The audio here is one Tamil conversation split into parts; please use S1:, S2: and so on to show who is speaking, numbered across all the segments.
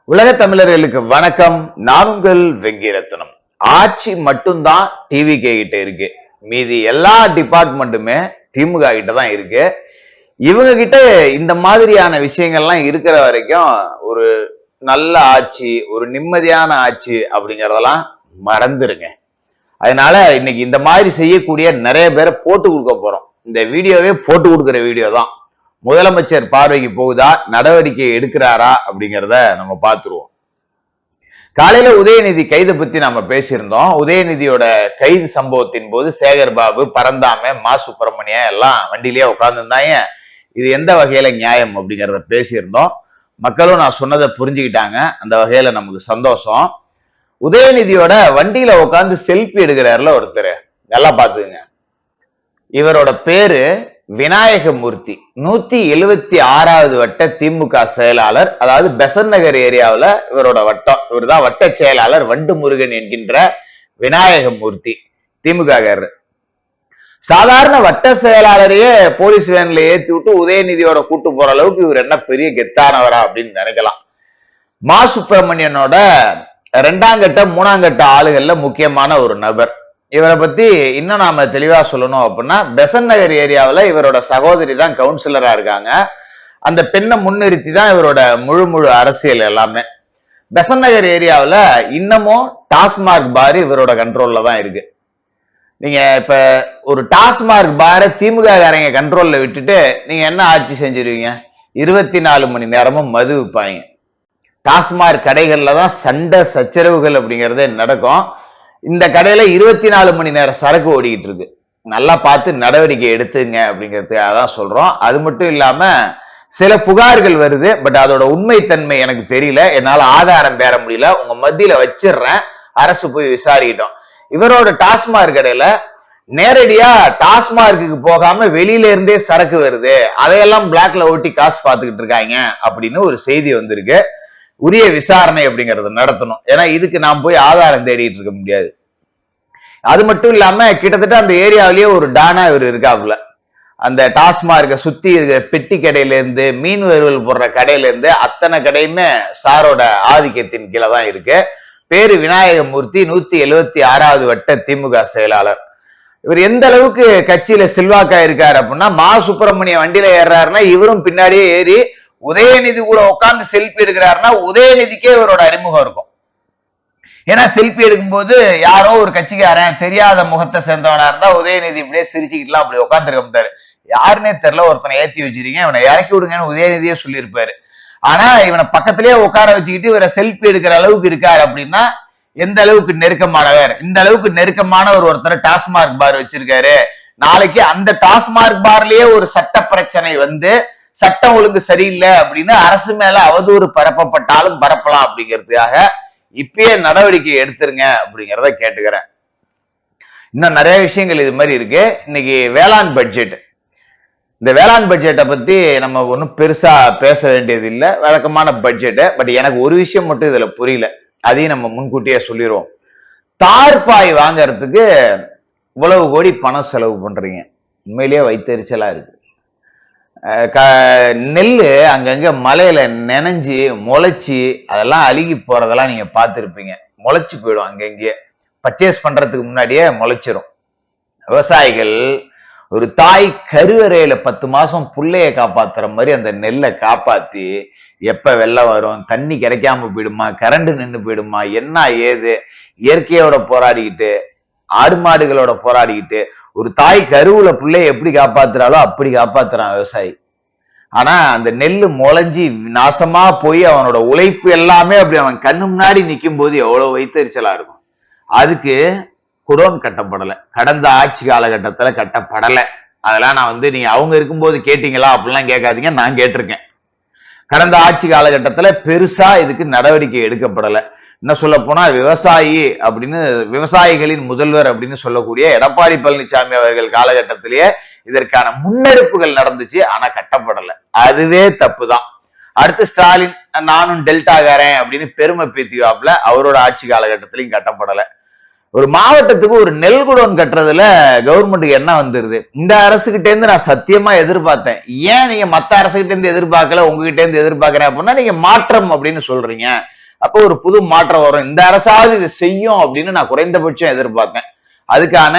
S1: உலக தமிழர்களுக்கு வணக்கம். நான் உங்கள் வெங்கிரத்னம். ஆட்சி மட்டும்தான் டிவி கிட்ட இருக்கு, மீதி எல்லா டிபார்ட்மெண்ட்டுமே திமுக கிட்ட தான் இருக்கு. இவங்க கிட்ட இந்த மாதிரியான விஷயங்கள்லாம் இருக்கிற வரைக்கும் ஒரு நல்ல ஆட்சி, ஒரு நிம்மதியான ஆட்சி அப்படிங்கறதெல்லாம் மறந்துருங்க. அதனால இன்னைக்கு இந்த மாதிரி செய்யக்கூடிய நிறைய பேரை போட்டு கொடுக்க போறோம். இந்த வீடியோவே போட்டு கொடுக்குற வீடியோ தான். முதலமைச்சர் பார்வைக்கு போகுதா, நடவடிக்கை எடுக்கிறாரா அப்படிங்கிறத நம்ம பார்த்துருவோம். காலையில உதயநிதி கைதை பத்தி நம்ம பேசியிருந்தோம். உதயநிதியோட கைது சம்பவத்தின் போது சேகர் பாபு, பரந்தாம, மா சுப்பிரமணியம் எல்லாம் வண்டியிலேயே உட்கார்ந்துருந்தாங்க. இது எந்த வகையில நியாயம் அப்படிங்கிறத பேசியிருந்தோம். மக்களும் நான் சொன்னதை புரிஞ்சுக்கிட்டாங்க. அந்த வகையில நமக்கு சந்தோஷம். உதயநிதியோட வண்டியில உட்காந்து செல்ஃபி எடுக்கிறாருல ஒருத்தர், நல்லா பாத்துக்குங்க. இவரோட பேரு விநாயகமூர்த்தி. 176வது வட்ட திமுக செயலாளர். அதாவது பெசன் நகர் ஏரியாவில் இவரோட வட்டம். இவர் தான் வட்ட செயலாளர் வண்டு முருகன் என்கின்ற விநாயகமூர்த்தி, திமுக. சாதாரண வட்ட செயலாளரையே போலீஸ் வேன்ல ஏத்தி விட்டு உதயநிதியோட கூட்டு போற அளவுக்கு இவர் என்ன பெரிய கெத்தானவரா அப்படின்னு நினைக்கலாம். மா சுப்பிரமணியனோட 2ஆம் கட்ட 3ஆம் கட்ட ஆளுகள்ல முக்கியமான ஒரு நபர். இவரை பத்தி இன்னும் நாம தெளிவா சொல்லணும் அப்படின்னா, பெசன் நகர் ஏரியாவில் இவரோட சகோதரி தான் கவுன்சிலரா இருக்காங்க. அந்த பெண்ணை முன்னிறுத்தி தான் இவரோட முழு அரசியல் எல்லாமே. பெசன் நகர் ஏரியாவில் இன்னமும் டாஸ்மார்க் பார் இவரோட கண்ட்ரோல்ல தான் இருக்கு. நீங்க இப்ப ஒரு டாஸ்மார்க் பாரை திமுக காரங்க கண்ட்ரோல்ல விட்டுட்டு நீங்க என்ன ஆட்சி செஞ்சிருவீங்க? 24 மணி நேரமும் மது விற்பாங்க. டாஸ்மார்க் கடைகள்ல தான் சண்டை சச்சரவுகள் அப்படிங்கறதே நடக்கும். இந்த கடையில 24 மணி நேரம் சரக்கு ஓடிக்கிட்டு இருக்கு. நல்லா பார்த்து நடவடிக்கை எடுத்துங்க அப்படிங்கிறதுக்காக தான் சொல்றோம். அது மட்டும் இல்லாம சில புகார்கள் வருது, பட் அதோட உண்மைத்தன்மை எனக்கு தெரியல, என்னால ஆதாரம் பெற முடியல. உங்க மத்தியில வச்சிடுறேன், அரசு போய் விசாரிக்கிட்டோம். இவரோட டாஸ்மார்க் கடையில நேரடியா டாஸ்மார்க்கு போகாம வெளியில இருந்தே சரக்கு வருது, அதையெல்லாம் பிளாக்ல ஓட்டி காசு பார்த்துக்கிட்டு இருக்காங்க அப்படின்னு ஒரு செய்தி வந்திருக்கு. உரிய விசாரணை அப்படிங்கறத நடத்தணும். ஏன்னா இதுக்கு நாம் போய் ஆதாரம் தேடிட்டு இருக்க முடியாது. அது மட்டும் இல்லாம கிட்டத்தட்ட அந்த ஏரியாவிலேயே ஒரு டானா இவர் இருக்காப்புல. அந்த டாஸ்மார்க்க சுத்தி இருக்கிற பெட்டி கடையில இருந்து மீன் வறுவல் போடுற கடையில இருந்து அத்தனை கடையுமே சாரோட ஆதிக்கத்தின் கீழே தான் இருக்கு. பேரு விநாயகமூர்த்தி, 176வது வட்ட திமுக செயலாளர். இவர் எந்த அளவுக்கு கட்சியில செல்வாக்கா இருக்காரு அப்படின்னா, மா சுப்பிரமணிய வண்டியில ஏறாருன்னா இவரும் பின்னாடியே ஏறி உதயநிதி கூட உட்கார்ந்து செல்ஃபி எடுக்கிறாருன்னா உதயநிதிக்கே இவரோட அறிமுகம் இருக்கும். ஏன்னா செல்ஃபி எடுக்கும்போது யாரோ ஒரு கட்சிக்காரன் தெரியாத முகத்தை சேர்ந்தவனா இருந்தா உதயநிதி இப்படியே சிரிச்சுக்கிட்டுலாம் அப்படி உட்காந்துருக்க மாட்டாரு. யாருன்னே தெரியல, ஒருத்தனை ஏத்தி வச்சிருக்கீங்க, இவனை இறக்கி விடுங்கன்னு உதயநிதியே சொல்லியிருப்பாரு. ஆனா இவனை பக்கத்திலேயே உட்கார வச்சுக்கிட்டு இவரை செல்ஃபி எடுக்கிற அளவுக்கு இருக்காரு அப்படின்னா எந்த அளவுக்கு நெருக்கமானவர். இந்த அளவுக்கு நெருக்கமான ஒருத்தர் டாஸ்மார்க் பார் வச்சிருக்காரு. நாளைக்கு அந்த டாஸ்மார்க் பார்லயே ஒரு சட்ட பிரச்சனை வந்து சட்டம் ஒழுங்கு சரியில்லை அப்படின்னு அரசு மேல அவதூறு பரப்பப்பட்டாலும் பரப்பலாம் அப்படிங்கிறதுக்காக இப்பயே நடவடிக்கை எடுத்துருங்க அப்படிங்கிறத கேட்டுக்கிறேன். இன்னும் நிறைய விஷயங்கள் இது மாதிரி இருக்கு. இன்னைக்கு வேளாண் பட்ஜெட். இந்த வேளாண் பட்ஜெட்டை பத்தி நம்ம ஒன்றும் பெருசா பேச வேண்டியது இல்லை, வழக்கமான பட்ஜெட். பட் எனக்கு ஒரு விஷயம் மட்டும் இதுல புரியல, அதையும் நம்ம முன்கூட்டியே சொல்லிடுவோம். தார்பாய் வாங்கறதுக்கு இவ்வளவு கோடி பணம் செலவு பண்றீங்க, உண்மையிலேயே வைத்தறிச்சலா இருக்கு. நெல்லு அங்கங்க மலையில நனைஞ்சு முளைச்சி அதெல்லாம் அழுகி போறதெல்லாம் நீங்க பார்த்துருப்பீங்க. முளைச்சு போயிடும், அங்கங்கே பர்ச்சேஸ் பண்றதுக்கு முன்னாடியே முளைச்சிரும். விவசாயிகள் ஒரு தாய் கருவறையில 10 மாசம் புள்ளைய காப்பாத்துற மாதிரி அந்த நெல்லை காப்பாத்தி, எப்ப வெள்ளம் வரும், தண்ணி கிடைக்காம போயிடுமா, கரண்ட் நின்று போயிடுமா, என்ன ஏது இயற்கையோட போராடிக்கிட்டு, ஆடு மாடுகளோட போராடிக்கிட்டு ஒரு தாய் கருவுல பிள்ளைய எப்படி காப்பாத்துறாலோ அப்படி காப்பாத்துறான் விவசாயி. ஆனா அந்த நெல்லு முளைஞ்சி நாசமா போய் அவனோட உழைப்பு எல்லாமே அப்படி அவன் கண்ணு முன்னாடி நிற்கும் போது எவ்வளவு வைத்தறிச்சலா இருக்கும். அதுக்கு குடோன் கட்டப்படலை, கடந்த ஆட்சி காலகட்டத்துல கட்டப்படலை. அதெல்லாம் நான் நீங்க அவங்க இருக்கும்போது கேட்டீங்களா அப்படிலாம் கேட்காதீங்க, நான் கேட்டிருக்கேன். கடந்த ஆட்சி காலகட்டத்துல பெருசா இதுக்கு நடவடிக்கை எடுக்கப்படலை. என்ன சொல்ல போனா விவசாயி அப்படின்னு, விவசாயிகளின் முதல்வர் அப்படின்னு சொல்லக்கூடிய எடப்பாடி பழனிசாமி அவர்கள் காலகட்டத்திலேயே இதற்கான முன்னெடுப்புகள் நடந்துச்சு, ஆனா கட்டப்படலை. அதுவே தப்புதான். அடுத்து ஸ்டாலின் நானும் டெல்டாக்காரன் அப்படின்னு பெருமை பேத்திவாப்ல, அவரோட ஆட்சி காலகட்டத்திலையும் கட்டப்படலை. ஒரு மாவட்டத்துக்கு ஒரு நெல் குடோன் கட்டுறதுல கவர்மெண்ட்டுக்கு என்ன வந்துருது? இந்த அரசுகிட்ட இருந்து நான் சத்தியமா எதிர்பார்த்தேன். ஏன் நீங்க மத்த அரசுகிட்ட இருந்து எதிர்பார்க்கல, உங்ககிட்ட இருந்து எதிர்பார்க்கிறேன் அப்படின்னா நீங்க மாற்றம் அப்படின்னு சொல்றீங்க. அப்போ ஒரு புது மாற்றம் வரும், இந்த அரசாவது இது செய்யும் அப்படின்னு நான் குறைந்தபட்சம் எதிர்பார்த்தேன். அதுக்கான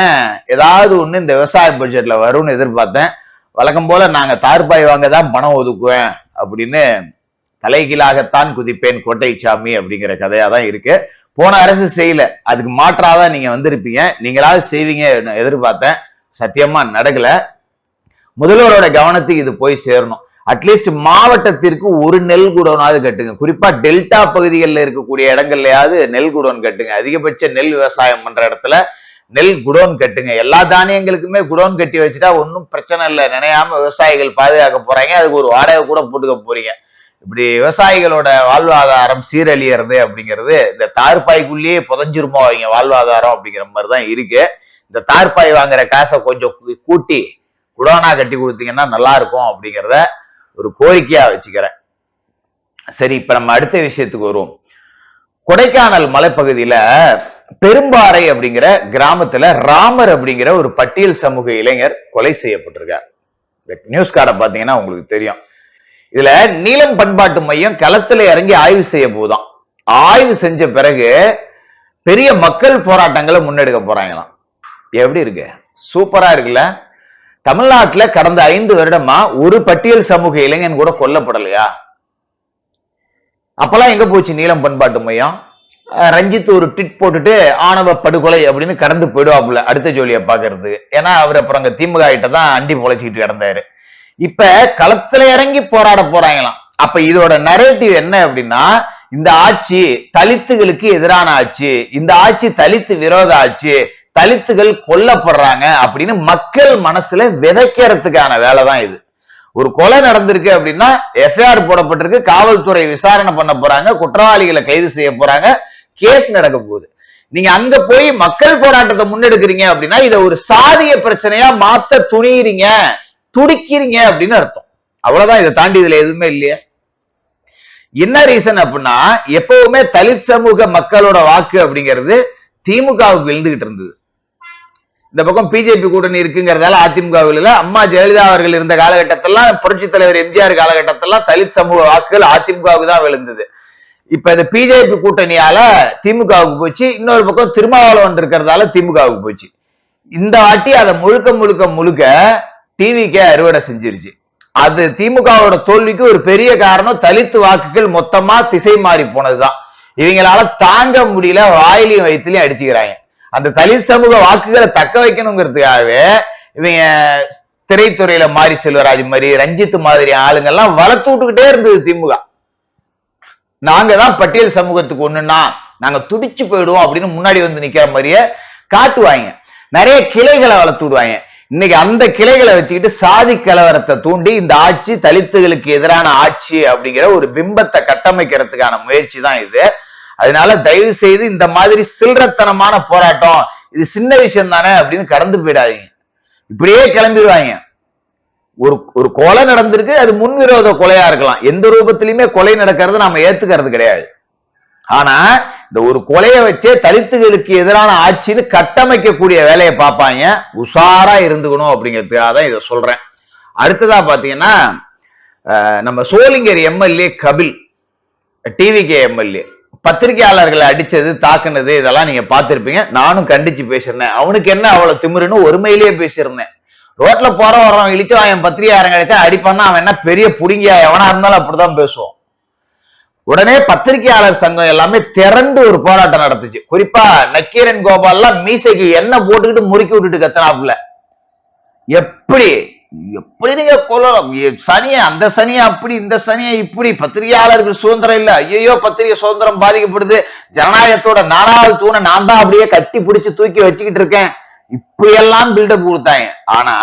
S1: ஏதாவது ஒண்ணு இந்த விவசாய பட்ஜெட்ல வரும்னு எதிர்பார்த்தேன். வழக்கம் போல நாங்க தார்பாய் வாங்க தான் பணம் ஒதுக்குவேன் அப்படின்னு தலைகீழாகத்தான் குதிப்பேன் கோட்டைச்சாமி அப்படிங்கிற கதையா தான் இருக்கு. போன அரசு செய்யல, அதுக்கு மாற்றாதான் நீங்க வந்திருப்பீங்க, நீங்களாவது செய்வீங்க எதிர்பார்த்தேன். சத்தியமா நடக்கல. முதல்வரோட கவனத்துக்கு இது போய் சேரணும். அட்லீஸ்ட் மாவட்டத்திற்கு ஒரு நெல் குடோனாவது கட்டுங்க. குறிப்பா டெல்டா பகுதிகளில் இருக்கக்கூடிய இடங்கள்லயாவது நெல் குடோன் கட்டுங்க. அதிகபட்ச நெல் விவசாயம் பண்ற இடத்துல நெல் குடோன் கட்டுங்க. எல்லா தானியங்களுக்குமே குடோன் கட்டி வச்சுட்டா ஒன்னும் பிரச்சனை இல்லை, நினையாம விவசாயிகள் பாதுகாக்க போறாங்க. அதுக்கு ஒரு வாடகை கூட போட்டுக்க போறீங்க. இப்படி விவசாயிகளோட வாழ்வாதாரம் சீரழியறது அப்படிங்கிறது இந்த தார்பாய்க்குள்ளேயே புதஞ்சிருமோ அவங்க வாழ்வாதாரம் அப்படிங்கிற மாதிரிதான் இருக்கு. இந்த தார்பாய் வாங்குற காசை கொஞ்சம் கூட்டி குடோனா கட்டி கொடுத்தீங்கன்னா நல்லா இருக்கும் அப்படிங்கிறத ஒரு கோரிக்கையா வச்சுக்கிறேன். சரி, இப்ப நம்ம அடுத்த விஷயத்துக்கு வருவோம். கொடைக்கானல் மலைப்பகுதியில பெரும்பாறை அப்படிங்கிற கிராமத்துல ராமர் அப்படிங்கிற ஒரு பட்டியல் சமூக இளைஞர் கொலை செய்யப்பட்டிருக்கார். நியூஸ் கார்டை பாத்தீங்கன்னா உங்களுக்கு தெரியும். இதுல நீலம் பண்பாட்டு மையம் களத்துல இறங்கி ஆய்வு செய்ய போதும். ஆய்வு செஞ்ச பிறகு பெரிய மக்கள் போராட்டங்களை முன்னெடுக்க போறாங்களாம். எப்படி இருக்கு? சூப்பரா இருக்குல்ல. தமிழ்நாட்டுல கடந்த 5 வருடமா ஒரு பட்டியல் சமூக இளைஞன் கூட கொல்லப்படலையா? அப்பெல்லாம் எங்க போச்சு நீலம் பண்பாட்டு மையம்? ரஞ்சித் ஒரு ட்விட் போட்டுட்டு ஆணவ படுகொலை அப்படின்னு கடந்து போயிடுவாப்புல அடுத்த ஜோலியை பாக்குறது. ஏன்னா அவர் அப்புறம் அங்க திமுக கிட்ட தான் அண்டி பொழைச்சிக்கிட்டு கிடந்தாரு. இப்ப களத்துல இறங்கி போராட போறாங்களாம். அப்ப இதோட நரேட்டிவ் என்ன அப்படின்னா, இந்த ஆட்சி தலித்துகளுக்கு எதிரான ஆட்சி, இந்த ஆட்சி தலித்து விரோத ஆட்சி, தலித்துகள் கொல்லப்படுறாங்க அப்படின்னு மக்கள் மனசுல விதைக்கிறதுக்கான வேலை தான் இது. ஒரு கொலை நடந்திருக்கு அப்படின்னா எஃப்ஐஆர் போடப்பட்டிருக்கு, காவல்துறை விசாரணை பண்ண போறாங்க, குற்றவாளிகளை கைது செய்ய போறாங்க, கேஸ் நடக்க போகுது. நீங்க அங்க போய் மக்கள் போராட்டத்தை முன்னெடுக்கிறீங்க அப்படின்னா இதை ஒரு சாதிய பிரச்சனையா மாத்த துணிகிறீங்க, துடிக்கிறீங்க அப்படின்னு அர்த்தம். அவ்வளவுதான். இதை தாண்டி இதுல எதுவுமே இல்லையா? என்ன ரீசன் அப்படின்னா, எப்பவுமே தலித் சமூக மக்களோட வாக்கு அப்படிங்கிறது திமுகவுக்கு விழுந்துகிட்டு இருந்தது. இந்த பக்கம் பிஜேபி கூட்டணி இருக்குங்கிறதால அதிமுகவில் இல்ல, அம்மா ஜெயலலிதா அவர்கள் இருந்த காலகட்டத்திலாம், புரட்சி தலைவர் எம்ஜிஆர் காலகட்டத்திலாம் தலித் சமூக வாக்குகள் அதிமுகவுக்கு தான் விழுந்தது. இப்ப இந்த பிஜேபி கூட்டணியால திமுகவுக்கு போச்சு, இன்னொரு பக்கம் திருமாவளவன் இருக்கிறதால திமுகவுக்கு போச்சு. இந்த வாட்டி அதை முழுக்க முழுக்க முழுக்க டிவிக்கே அறுவடை செஞ்சிருச்சு. அது திமுகவோட தோல்விக்கு ஒரு பெரிய காரணம் தலித்து வாக்குகள் மொத்தமா திசை மாறி போனதுதான். இவங்களால தாங்க முடியல, வாயிலையும் வயிற்றுலையும் அடிச்சுக்கிறாங்க. அந்த தலித் சமூக வாக்குகளை தக்க வைக்கணுங்கிறதுக்காகவே இவங்க திரைத்துறையில மாரி செல்வராஜ் மாதிரி, ரஞ்சித் மாதிரி ஆளுங்கெல்லாம் வளர்த்து விட்டுக்கிட்டே இருந்தது திமுக. நாங்க தான் பட்டியல் சமூகத்துக்கு ஒண்ணுன்னா நாங்க துடிச்சு போயிடுவோம் அப்படின்னு முன்னாடி வந்து நிக்கிற மாதிரியே காட்டுவாங்க. நிறைய கிளைகளை வளர்த்து விடுவாங்க. இன்னைக்கு அந்த கிளைகளை வச்சுக்கிட்டு சாதி கலவரத்தை தூண்டி இந்த ஆட்சி தலித்துகளுக்கு எதிரான ஆட்சி அப்படிங்கிற ஒரு பிம்பத்தை கட்டமைக்கிறதுக்கான முயற்சி தான் இது. அதனால தயவு செய்து இந்த மாதிரி சில்லறத்தனமான போராட்டம், இது சின்ன விஷயம் தானே அப்படின்னு கடந்து போயிடாதீங்க. இப்படியே கிளம்பிடுவாங்க. ஒரு கொலை நடந்திருக்கு, அது முன்விரோத கொலையா இருக்கலாம். எந்த ரூபத்திலுமே கொலை நடக்கிறது நாம ஏத்துக்கிறது கிடையாது. ஆனா இந்த ஒரு கொலையை வச்சே தலித்துகளுக்கு எதிரான ஆட்சின்னு கட்டமைக்கக்கூடிய வேலையை பார்ப்பாங்க. உஷாரா இருந்துக்கணும் அப்படிங்கிறதுக்காக தான் இதை சொல்றேன். அடுத்ததா பாத்தீங்கன்னா, நம்ம சோளிங்கர் எம்எல்ஏ கபில், டிவிகே எம்எல்ஏ, பத்திரிகையாளர்களை அடிச்சது தாக்குனது இதெல்லாம் நீங்க பார்த்திருப்பீங்க. நானும் கண்டிச்சு பேசியிருந்தேன். அவனுக்கு என்ன அவ்வளவு திமிருன்னு ஒருமையிலேயே பேசியிருந்தேன். ரோட்ல போற வர்றவன் இழிச்சவாயன் பத்திரிகையாரங்க கிடைச்சா அடிப்பான்னா அவன் என்ன பெரிய புடிங்கியா எவனா இருந்தாலும் அப்படிதான் பேசுவோம். உடனே பத்திரிகையாளர் சங்கம் எல்லாமே திரண்டு ஒரு போராட்டம் நடத்துச்சு. குறிப்பா நக்கீரன் கோபால்லாம் மீசைக்கு எண்ணெய் போட்டுக்கிட்டு முறுக்கி விட்டுட்டு கத்தனாப்புல. எப்படி எப்படி நீங்க கொள்ளலாம்? சனியை அந்த சனியை அப்படி, இந்த சனியை இப்படி, பத்திரிகையாளர்கள் சுதந்திரம் இல்ல, ஐயோ பத்திரிகை சுதந்திரம் பாதிக்கப்படுது, ஜனநாயகத்தோட 4வது தூணை நான் தான் அப்படியே கட்டி பிடிச்சு தூக்கி வச்சுக்கிட்டு இருக்கேன், இப்படி எல்லாம் பில்டப் கொடுத்தாங்க. ஆனா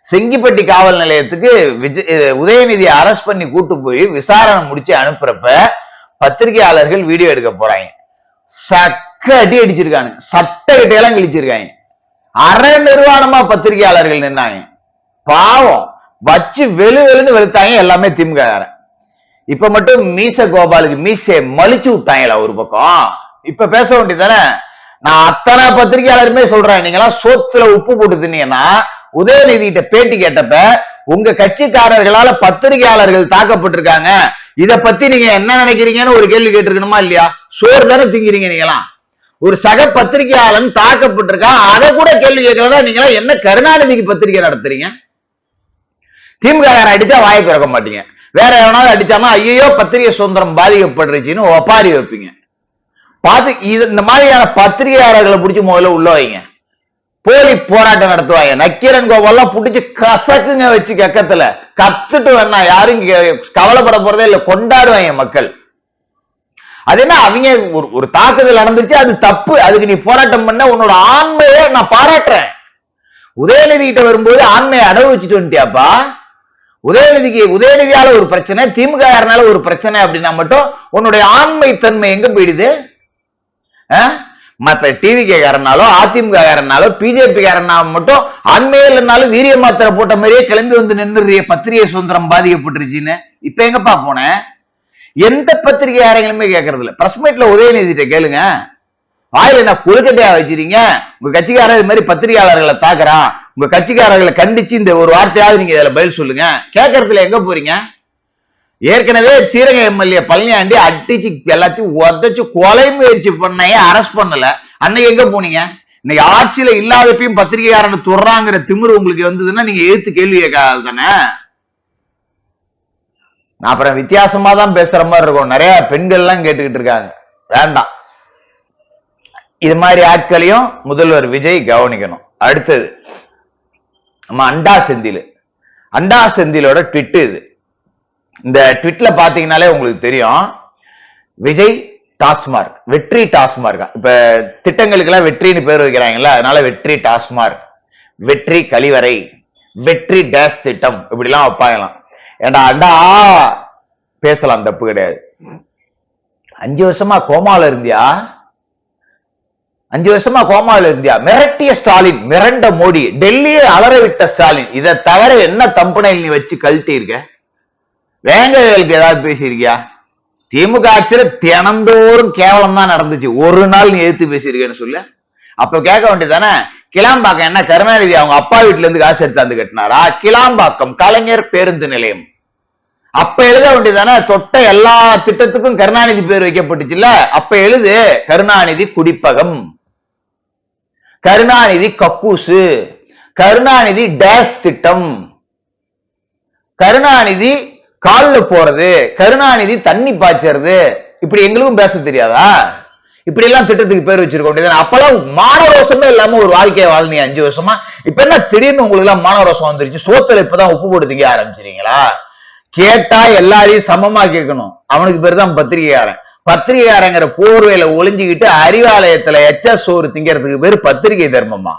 S1: செங்கிப்பட்டி காவல் நிலையத்துக்கு உதயநிதி அரெஸ்ட் பண்ணி கூட்டு போய் விசாரணை முடிச்சு அனுப்புறப்ப பத்திரிகையாளர்கள் வீடியோ எடுக்க போறாங்க. சக்க அடி அடிச்சிருக்காங்க, சட்டை கிட்டையெல்லாம் கிழிச்சிருக்காங்க. அரை நிர்வாணமா பத்திரிகையாளர்கள் நின்னாங்க. பாவம் வச்சு வெளுன்னு வெளுத்தாங்க எல்லாமே திமுக. இப்ப மட்டும் மீச கோபாலுக்கு மீசை மலிச்சு விட்டாங்களா ஒரு பக்கம். இப்ப பேச வேண்டியதானே? நான் அத்தனை பத்திரிகையாளருமே சொல்றேன், நீங்க எல்லாம் சோத்துல உப்பு போட்டு தின்னீங்கன்னா, உதயநிதி கிட்ட பேட்டி கேட்டப்ப உங்க கட்சிக்காரர்களால பத்திரிகையாளர்கள் தாக்கப்பட்டிருக்காங்க, இத பத்தி நீங்க என்ன நினைக்கிறீங்கன்னு ஒரு கேள்வி கேட்டிருக்கணுமா இல்லையா? சோறு தானே திங்கிறீங்க நீங்களாம். ஒரு சக பத்திரிகையாளன் தாக்கப்பட்டிருக்கான், அதை கூட கேள்வி கேட்கலாம். நீங்களா என்ன கருணாநிதிக்கு பத்திரிகை நடத்துறீங்க? திமுக அடிச்சா வாயை திறக்க மாட்டீங்க, வேற எவனாவது அடிச்சாமா ஐயோ பத்திரிகை சுதந்திரம் பாதிக்கப்படுறச்சுன்னு ஒப்பாரி வைப்பீங்க. பார்த்து இந்த மாதிரியான பத்திரிகையாளர்களை பிடிச்சி முதல்ல உள்ள வைங்க. போலி போராட்டம் நடத்துவாங்க. நக்கீரன் கோபால்லாம் புடிச்சு கசக்குங்க வச்சு கக்கத்துல கத்துட்டு வேணா யாரும் கவலைப்பட போறதே இல்ல, கொண்டாடுவாங்க மக்கள். அது என்ன அவங்க ஒரு தாக்குதல் நடந்துச்சு, அது தப்பு, அதுக்கு நீ போராட்டம் பண்ண உன்னோட ஆண்மையை நான் பாராட்டுறேன். உதயநிதி கிட்ட வரும்போது ஆண்மையை அடவு வச்சுட்டு வந்துட்டியாப்பா. உதயநிதியால ஒரு பிரச்சனை, திமுக ஒரு பிரச்சனை அப்படின்னா மட்டும் உன்னுடைய ஆண்மை தன்மை எங்க போயிடுது? மற்ற டிவிகே காரனாலோ அதிமுக காரனாலோ பிஜேபி காரனாலும் மட்டும் ஆண்மையே இல்லைனாலும் வீரிய மாத்திரை போட்ட மாதிரியே கிளம்பி வந்து நின்று பத்திரிகை சுதந்திரம் பாதிக்கப்பட்டுருச்சுன்னு இப்ப எங்கப்பா போன? எந்த பத்திரிகையாளர்களுமே கேட்கறது இல்ல. பிரஸ் மீட்ல உதயநிதிட்ட கேளுங்க, வாயில என்ன கொழுக்கட்டையா வச்சிருக்கீங்க? உங்க கட்சிக்காரர் இது மாதிரி பத்திரிகையாளர்களை தாக்குறான், உங்க கட்சிக்காரர்களை கண்டிச்சு இந்த ஒரு வார்த்தையாவது நீங்க இதுல பதில் சொல்லுங்க. கேட்கறதுல எங்க போறீங்க? ஏற்கனவே ஸ்ரீரங்க எம்எல்ஏ பழனியாண்டி அடிச்சு எல்லாத்தையும் உதச்சு கொலை முயற்சி பண்ண அரெஸ்ட் பண்ணல, அன்னைக்கு எங்க போனீங்க? இன்னைக்கு ஆட்சியில இல்லாதப்பையும் பத்திரிகையாரன் துறாங்கிற திமிரு உங்களுக்கு வந்ததுன்னா நீங்க எதிர்த்து கேள்வி கேட்காது தானே. நான் அப்புறம் வித்தியாசமா தான் பேசுற மாதிரி இருக்கும். நிறைய பெண்கள் எல்லாம் கேட்டுக்கிட்டு இருக்காங்க, வேண்டாம். இது மாதிரி ஆட்களையும் முதல்வர் விஜய் கவனிக்கணும். அடுத்தது நம்ம அண்டா செந்திலோட ட்விட் இது. இந்த ட்விட்ல பாத்தீங்கன்னாலே உங்களுக்கு தெரியும், விஜய் டாஸ்மார்க், வெற்றி டாஸ்மார்க். இப்ப திட்டங்களுக்கு எல்லாம் வெற்றின்னு பேர் வைக்கிறாங்கல்ல, அதனால வெற்றி டாஸ்மார்க், வெற்றி கழிவறை, வெற்றி டேஷ் திட்டம், இப்படி எல்லாம் வைப்பாங்களாம். ஏண்டா அண்டா பேசலாம், தப்பு கிடையாது. 5 வருஷமா கோமால இருந்தியா? 5 வருஷமா கோமால இருந்தியா? மிரட்டிய ஸ்டாலின், மிரண்ட மோடி, டெல்லியை அலற விட்ட ஸ்டாலின், இதை தவிர என்ன தம்பனையில் நீ வச்சு கழட்டி இருக்க? வேங்கைகளுக்கு ஏதாவது பேசியிருக்கியா? திமுக ஆட்சியில தினந்தோறும் கேவலம் தான் நடந்துச்சு, ஒரு நாள் நீ எதிர்த்து பேசியிருக்கேன்னு சொல்லு. அப்ப கேட்க வேண்டியதானே, கிளாம்பாக்கம் என்ன கருணாநிதி அவங்க அப்பா வீட்டுல இருந்து காசு எடுத்தாந்து கட்டினாரா? கிளாம்பாக்கம் கலைஞர் பேருந்து நிலையம் அப்ப எழுத வேண்டியதானே, தொட்ட எல்லா திட்டத்துக்கும் கருணாநிதி பேர் வைக்கப்பட்டுச்சுல்ல, அப்ப எழுது கருணாநிதி குடிப்பகம், கருணாநிதி கக்கூசு, கருணாநிதி டேஷ் திட்டம், கருணாநிதி கால்ல போறது, கருணாநிதி தண்ணி பாய்ச்சறது. இப்படி எங்களுக்கும் பேச தெரியாதா? இப்படி எல்லாம் திட்டத்துக்கு பேர் வச்சிருக்க வேண்டியது. அப்பெல்லாம் மானரோசமே இல்லாம ஒரு வாழ்க்கையை வாழ்ந்தீங்க 5 வருஷமா. இப்ப என்ன திடீர்னு உங்களுக்கு எல்லாம் மானரோசம் வந்துருச்சு? சோத்துல இப்பதான் உப்பு போட்டு திங்க ஆரம்பிச்சிருக்கீங்களா? கேட்டா எல்லாரையும் சமமா கேட்கணும். அவனுக்கு பேர் தான் பத்திரிகையாரன். பத்திரிகையாரங்கிற போர்வையில ஒளிஞ்சுக்கிட்டு அறிவாலயத்துல எச்ச சோறு திங்கிறதுக்கு பேர் பத்திரிகை தர்மமா?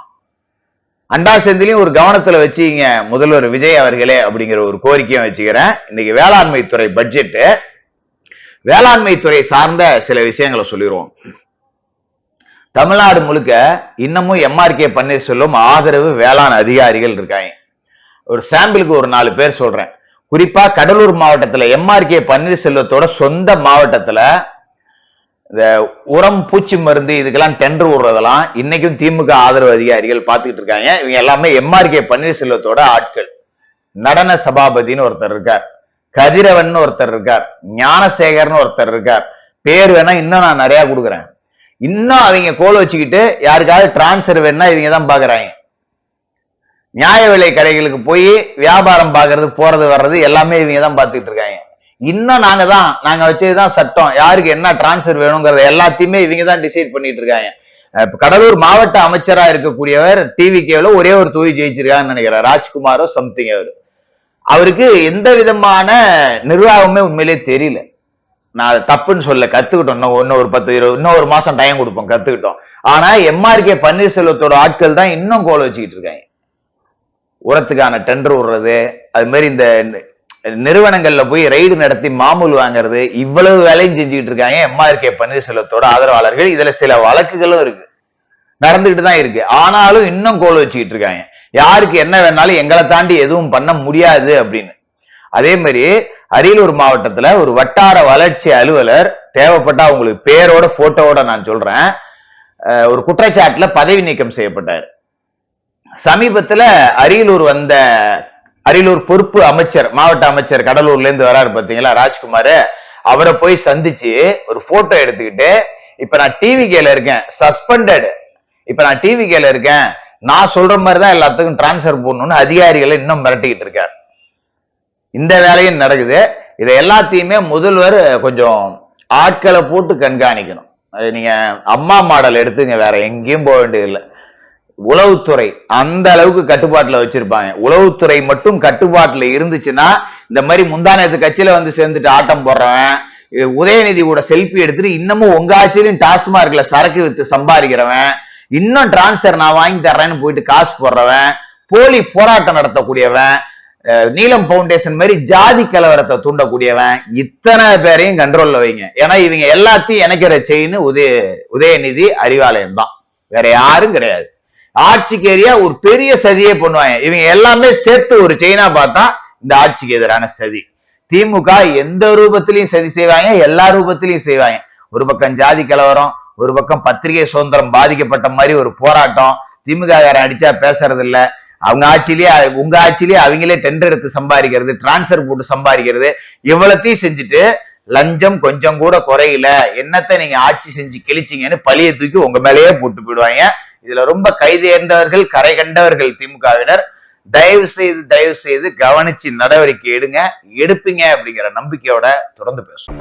S1: அண்டா செந்திலையும் ஒரு கவனத்துல வச்சுங்க முதல்வர் விஜய் அவர்களே அப்படிங்கிற ஒரு கோரிக்கையும் வச்சுக்கிறேன். இன்னைக்கு வேளாண்மை துறை பட்ஜெட், வேளாண்மை துறை சார்ந்த சில விஷயங்களை சொல்லிடுவோம். தமிழ்நாடு முழுக்க இன்னமும் எம்ஆர்கே பன்னீர்செல்வம் ஆதரவு வேளாண் அதிகாரிகள் இருக்காங்க. ஒரு சாம்பிளுக்கு ஒரு 4 பேர் சொல்றேன். குறிப்பா கடலூர் மாவட்டத்துல எம்ஆர்கே பன்னீர்செல்வத்தோட சொந்த மாவட்டத்துல இந்த உரம் பூச்சி மருந்து இதுக்கெல்லாம் டெண்டர் விடுறதெல்லாம் இன்னைக்கும் திமுக ஆதரவு அதிகாரிகள் பார்த்துக்கிட்டு இருக்காங்க. இவங்க எல்லாமே எம்ஆர்கே பன்னீர்செல்வத்தோட ஆட்கள். நடன சபாபதினு ஒருத்தர் இருக்கார், கதிரவன் ஒருத்தர் இருக்கார், ஞானசேகர்னு ஒருத்தர் இருக்கார். பேர் வேணா இன்னும் நான் நிறைய கொடுக்குறேன். இன்னும் அவங்க கோல் வச்சுக்கிட்டு யாருக்காவது டிரான்ஸ்பர் வேணா இவங்க தான் பாக்குறாங்க. நியாய விலை கடைகளுக்கு போய் வியாபாரம் பாக்குறது, போறது வர்றது எல்லாமே இவங்க தான் பார்த்துக்கிட்டு இருக்காங்க. இன்னும் நாங்க வச்சதுதான் சட்டம், யாருக்கு என்ன டிரான்ஸ்பர் வேணுங்கிறத எல்லாத்தையுமே இவங்க தான் டிசைட் பண்ணிட்டு இருக்காங்க. கடலூர் மாவட்ட அமைச்சரா இருக்கக்கூடியவர் டிவிகேல ஒரே ஒரு தொகுதி ஜெயிச்சிருக்காங்கன்னு நினைக்கிறேன், ராஜ்குமாரோ சம்திங். அவருக்கு எந்த விதமான நிர்வாகமே உண்மையிலே தெரியல. நான் தப்புன்னு சொல்ல, கத்துக்கிட்டோம். இன்னும் ஒரு 10-20 இன்னும் ஒரு மாசம் டைம் கொடுப்போம், கத்துக்கிட்டோம். ஆனா எம்ஆர்கே பன்னீர்செல்வத்தோட ஆட்கள் தான் இன்னும் கோல வச்சுக்கிட்டு இருக்காங்க. உரத்துக்கான டெண்டர் விடுறது, அது மாதிரி இந்த நிறுவனங்கள்ல போய் ரைடு நடத்தி மாமூல் வாங்குறது, இவ்வளவு வேலையும் செஞ்சுக்கிட்டு இருக்காங்க எம்ஆர்கே பன்னீர்செல்வத்தோட ஆதரவாளர்கள். இதுல சில வழக்குகளும் இருக்கு, நடந்துகிட்டு தான் இருக்கு. ஆனாலும் இன்னும் கோல் வச்சுக்கிட்டு இருக்காங்க, யாருக்கு என்ன வேணாலும் எங்களை தாண்டி எதுவும் பண்ண முடியாது அப்படின்னு. அதே மாதிரி அரியலூர் மாவட்டத்துல ஒரு வட்டார வளர்ச்சி அலுவலர், தேவைப்பட்டா உங்களுக்கு பேரோட போட்டோவோட நான் சொல்றேன், ஒரு குற்றச்சாட்டுல பதவி நீக்கம் செய்யப்பட்டார். சமீபத்துல அரியலூர் வந்த அரியலூர் பொறுப்பு அமைச்சர், மாவட்ட அமைச்சர் கடலூர்ல இருந்து வராரு பாத்தீங்களா ராஜ்குமார், அவரை போய் சந்திச்சு ஒரு போட்டோ எடுத்துக்கிட்டு, இப்ப நான் டிவிகேல இருக்கேன், சஸ்பெண்டட், இப்ப நான் டிவிகேல இருக்கேன், நான் சொல்ற மாதிரிதான் எல்லாத்துக்கும் டிரான்ஸ்பர் போடணும்னு அதிகாரிகளை இன்னும் மிரட்டிக்கிட்டு இருக்காரு. இந்த வேலையும் நடக்குது. இதை எல்லாத்தையுமே முதல்வர் கொஞ்சம் ஆட்களை போட்டு கண்காணிக்கணும். நீங்க அம்மா மாடல் எடுத்துங்க, வேற எங்கேயும் போக வேண்டியதில்லை. உளவுத்துறை அந்த அளவுக்கு கட்டுப்பாட்டுல வச்சிருப்பாங்க. உளவுத்துறை மட்டும் கட்டுப்பாட்டுல இருந்துச்சுன்னா, இந்த மாதிரி முந்தானத்து கட்சியில வந்து சேர்ந்துட்டு ஆட்டம் போடுறவன், உதயநிதி கூட செல்ஃபி எடுத்துட்டு இன்னமும் உங்க ஆட்சியிலும் டாஸ்மார்க்ல சரக்கு வித்து சம்பாதிக்கிறவன், இன்னும் டிரான்ஸ்பர் நான் வாங்கி தர்றேன்னு போயிட்டு காசு போடுறவன், போலி போராட்டம் நடத்தக்கூடியவன், நீலம் பவுண்டேஷன் மாதிரி ஜாதி கலவரத்தை தூண்டக்கூடியவன், இத்தனை பேரையும் கண்ட்ரோல்ல வைங்க. ஏன்னா இவங்க எல்லாத்தையும் இணைக்கிற செயின் உதயநிதி அறிவாலயம் தான், வேற யாரும் கிடையாது. ஆட்சிக்கு ஏரியா ஒரு பெரிய சதியே பண்ணுவாங்க. இவங்க எல்லாமே சேர்த்து ஒரு செயினா பார்த்தா இந்த ஆட்சிக்கு எதிரான சதி. திமுக எந்த ரூபத்திலையும் சதி செய்வாங்க, எல்லா ரூபத்திலையும் செய்வாங்க. ஒரு பக்கம் ஜாதி கலவரம், ஒரு பக்கம் பத்திரிகை சுதந்திரம் பாதிக்கப்பட்ட மாதிரி ஒரு போராட்டம், திமுக அடிச்சா பேசுறது இல்ல, அவங்க ஆட்சியிலேயே உங்க ஆட்சியிலேயே அவங்களே டெண்டர் எடுத்து சம்பாதிக்கிறது, டிரான்ஸ்பர் போட்டு சம்பாதிக்கிறது, இவ்வளத்தையும் செஞ்சுட்டு லஞ்சம் கொஞ்சம் கூட குறையில, என்னத்தை நீங்க ஆட்சி செஞ்சு கிழிச்சிங்கன்னு பழிய தூக்கி உங்க மேலேயே போட்டு போயிடுவாங்க. இதுல ரொம்ப கைதேர்ந்தவர்கள், கரை கண்டவர்கள் திமுகவினர். தயவு செய்து கவனிச்சு நடவடிக்கை எடுங்க, எடுப்பீங்க அப்படிங்கிற நம்பிக்கையோட தொடர்ந்து பேசும்.